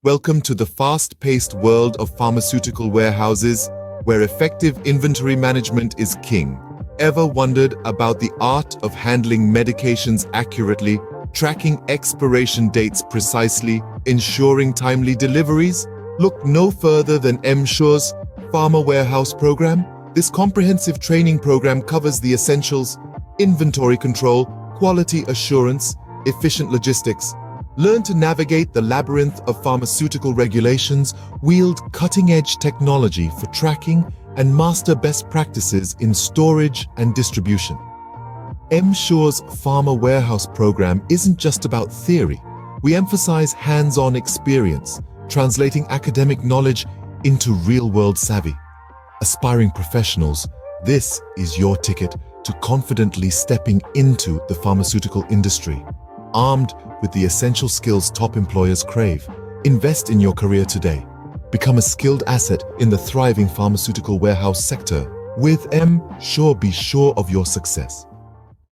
Welcome to the fast-paced world of pharmaceutical warehouses, where effective inventory management is king. Ever wondered about the art of handling medications accurately, tracking expiration dates precisely, ensuring timely deliveries? Look no further than M-Sure's Pharma Warehouse Program. This comprehensive training program covers the essentials: inventory control, quality assurance, efficient logistics. Learn to navigate the labyrinth of pharmaceutical regulations, wield cutting-edge technology for tracking, and master best practices in storage and distribution. M-Sure's Pharma Warehouse Program isn't just about theory. We emphasize hands-on experience, translating academic knowledge into real-world savvy. Aspiring professionals, this is your ticket to confidently stepping into the pharmaceutical industry. Armed with the essential skills top employers crave, invest in your career today. Become a skilled asset in the thriving pharmaceutical warehouse sector. With M-Sure, be sure of your success.